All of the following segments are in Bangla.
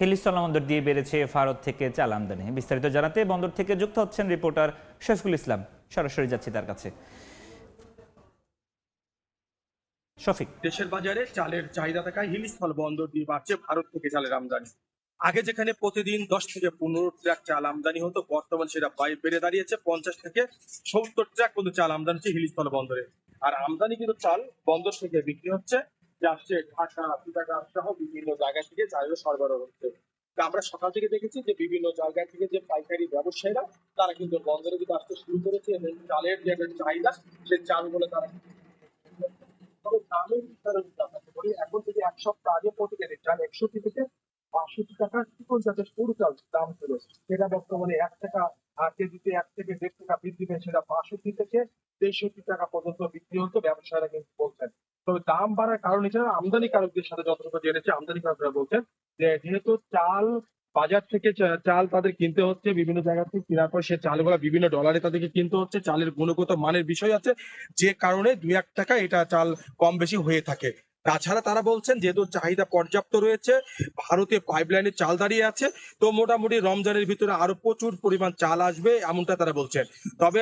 হিলি স্থলবন্দর দিয়ে বেড়েছে ভারত থেকে চাল আমদানি। বিস্তারিত জানাতে বন্দর থেকে যুক্ত হচ্ছেন রিপোর্টার শফিকুল ইসলাম। সরাসরি যাচ্ছি তার কাছে। শফিক, দেশের বাজারে চালের চাহিদা থাকায় হিলি স্থল বন্দর দিয়ে বাড়ছে ভারত থেকে চালের আমদানি। আগে যেখানে প্রতিদিন 10 থেকে 15 ট্রাক চাল আমদানি হতো, বর্তমান সেটা বেড়ে দাঁড়িয়েছে 50 থেকে 70 ট্রাক পর্যন্ত চাল আমদানি হচ্ছে হিলি স্থল বন্দরে। আর আমদানি কিন্তু চাল বন্দর থেকে বিক্রি হচ্ছে, যে আসছে ঢাকা, চিটাগাং সহ বিভিন্ন জায়গা থেকে চালের সরবরাহ হচ্ছে। তা আমরা সকাল থেকে দেখেছি যে বিভিন্ন জায়গা থেকে যে পাইকারি ব্যবসায়ীরা তারা কিন্তু বন্দরে কিন্তু আসতে শুরু করেছে এবং চালের যে একটা চাহিদা সেই চালগুলো তারা তবে দামের বিষয়ে যদি আপনাকে বলি, এখন থেকে এক সপ্তাহ আগে প্রতি কেজি চাল 61 থেকে 62 টাকা চিকন জাতের সরু চাল দাম ছিল, সেটা বর্তমানে 1 টাকা কেজিতে 1 থেকে 1.5 টাকা বৃদ্ধি পেয়ে সেটা 62 থেকে 63 টাকা পর্যন্ত বিক্রি হতো, ব্যবসায়ীরা কিন্তু বলছেন। তবে দাম বাড়ার কারণ হিসেবে আমদানিকারকদের সাথে যতটুকু জেনেছে, আমদানিকারকরা বলছেন যে যেহেতু চাল বাজার থেকে চাল তাদের কিনতে হচ্ছে, বিভিন্ন জায়গা থেকে কেনার পর সে চালগুলো বিভিন্ন ডলারে তাদেরকে কিনতে হচ্ছে, চালের গুণগত মানের বিষয় আছে, যে কারণে 2-1 টাকা এটা চাল কম বেশি হয়ে থাকে। তাছাড়া তারা বলছেন যেহেতু চাহিদা পর্যাপ্ত রয়েছে, ভারতে পাইপলাইনে চাল দাঁড়িয়ে আছে, তো মোটামুটি রমজানের ভিতরে আরো প্রচুর পরিমাণ চাল আসবে এমনটা তারা বলছেন। তবে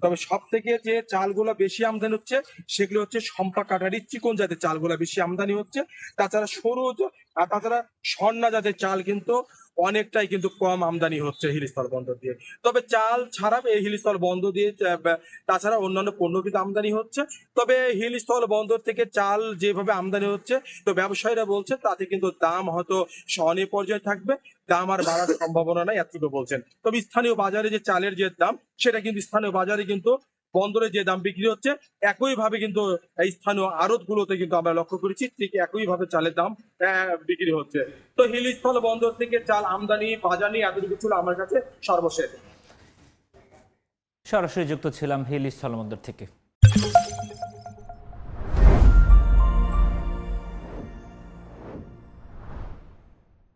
তবে সব থেকে যে চালগুলো বেশি আমদানি হচ্ছে সেগুলো হচ্ছে সম্পা কাটারি চিকন জাতের চালগুলো বেশি আমদানি হচ্ছে। তাছাড়া তাছাড়া স্বর্ণা জাতের চাল কিন্তু অনেকটাই কিন্তু কম আমদানি হচ্ছে হিলিস্থল বন্দর দিয়ে। তবে চাল ছাড়া এই হিলিস্থল বন্দর দিয়ে তাছাড়া অন্যান্য পণ্য কিন্তু আমদানি হচ্ছে। তবে হিলিস্থল বন্দর থেকে চাল যেভাবে আমদানি হচ্ছে, তো ব্যবসায়ীরা বলছে তাতে কিন্তু দাম হয়তো সহনীয় পর্যায়ে থাকবে, দাম আর বাড়ার সম্ভাবনা নাই এতটুকু বলছেন। তবে স্থানীয় বাজারে যে চালের যে দাম, সেটা কিন্তু স্থানীয় বাজারে কিন্তু বন্দরে যে দাম বিক্রি হচ্ছে একইভাবে কিন্তু এই স্থানীয় আড়ত গুলোতে কিন্তু আমরা লক্ষ্য করেছি ঠিক একইভাবে চালের দাম বিক্রি হচ্ছে। তো হিলিস্থল বন্দর থেকে চাল আমদানি বাজানি এতটুকু ছিল আমার কাছে সর্বশেষ। সরাসরি যুক্ত ছিলাম হিলি স্থলবন্দর থেকে।